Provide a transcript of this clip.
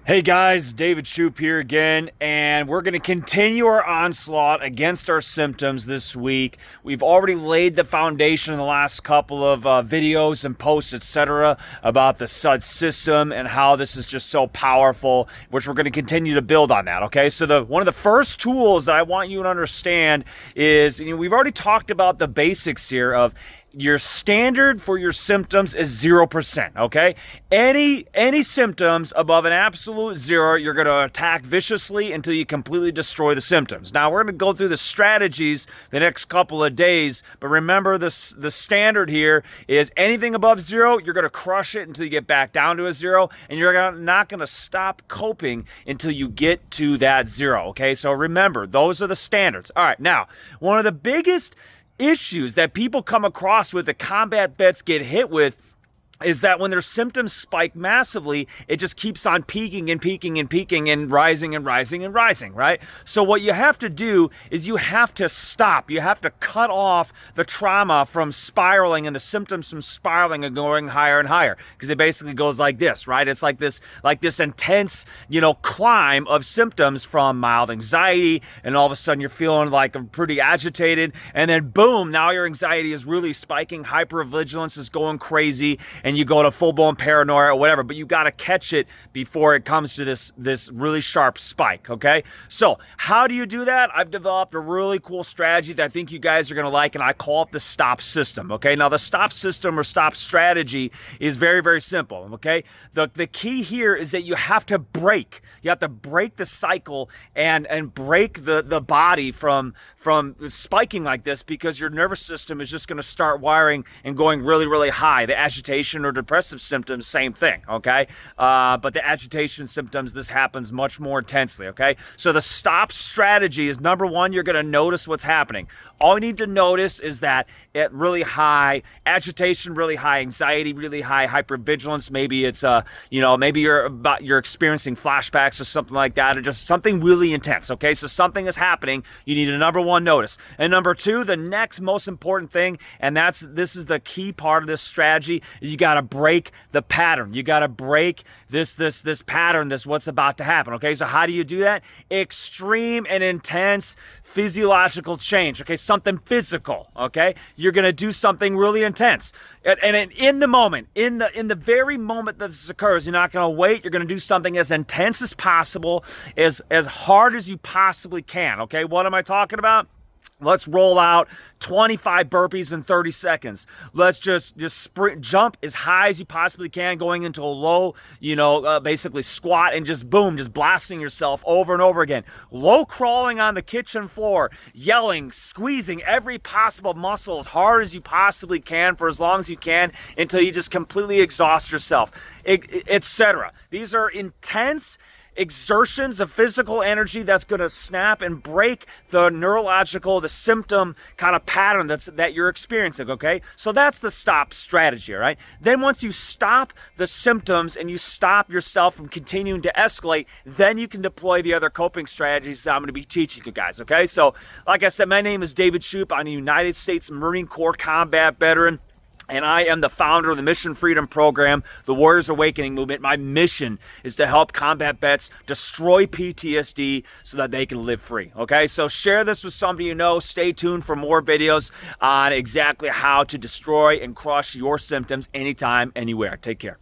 Hey guys, David Shoup here again, and we're going to continue our onslaught against our symptoms this week. We've already laid the foundation in the last couple of videos and posts, etc., about the SUD system and how this is just so powerful, which we're going to continue to build on that, okay? So one of the first tools that I want you to understand is, we've already talked about the basics here of your standard for your symptoms is 0%, okay? Any symptoms above an absolute 0, you're going to attack viciously until you completely destroy the symptoms. Now, we're going to go through the strategies the next couple of days, but remember the standard here is anything above 0, you're going to crush it until you get back down to a 0, and you're not going to stop coping until you get to that 0, okay? So remember, those are the standards. All right, now, one of the biggest issues that people come across with the combat vets get hit with is that when their symptoms spike massively, it just keeps on peaking and peaking and peaking and rising and rising and rising, right? So what you have to do is you have to stop. You have to cut off the trauma from spiraling and the symptoms from spiraling and going higher and higher, because it basically goes like this, right? It's like this intense, climb of symptoms from mild anxiety, and all of a sudden you're feeling like pretty agitated, and then boom, now your anxiety is really spiking, hyper-vigilance is going crazy, and you go to full-blown paranoia or whatever, but you got to catch it before it comes to this really sharp spike, okay? So how do you do that? I've developed a really cool strategy that I think you guys are going to like, and I call it the stop system, okay? Now, the stop system or stop strategy is very, very simple, okay? The key here is that you have to break. You have to break the cycle and break the body from spiking like this, because your nervous system is just going to start wiring and going really, really high. The agitation or depressive symptoms, same thing, okay? But the agitation symptoms, this happens much more intensely, okay? So the stop strategy is, number one, you're going to notice what's happening. All you need to notice is that at really high agitation, really high anxiety, really high hypervigilance, maybe it's maybe you're experiencing flashbacks or something like that, or just something really intense, okay? So something is happening. You need to, number one, notice. And number two, the next most important thing, and this is the key part of this strategy, is you got to break the pattern. You got to break this pattern, what's about to happen, okay? So how do you do that? Extreme and intense physiological change, okay? Something physical, okay? You're going to do something really intense. And in the moment, in the very moment that this occurs, you're not going to wait. You're going to do something as intense as possible, as hard as you possibly can, okay? What am I talking about? Let's roll out 25 burpees in 30 seconds. Let's just jump as high as you possibly can, going into a low, basically squat, and just boom, just blasting yourself over and over again. Low crawling on the kitchen floor, yelling, squeezing every possible muscle as hard as you possibly can for as long as you can until you just completely exhaust yourself, etc. These are intense exertions of physical energy that's going to snap and break the symptom kind of pattern that you're experiencing, okay? So that's the stop strategy, all right? Then once you stop the symptoms and you stop yourself from continuing to escalate, then you can deploy the other coping strategies that I'm going to be teaching you guys, okay? So like I said, my name is David Shoup. I'm a United States Marine Corps combat veteran, and I am the founder of the Mission Freedom Program, the Warriors Awakening Movement. My mission is to help combat vets destroy PTSD so that they can live free, okay? So share this with somebody you know. Stay tuned for more videos on exactly how to destroy and crush your symptoms anytime, anywhere. Take care.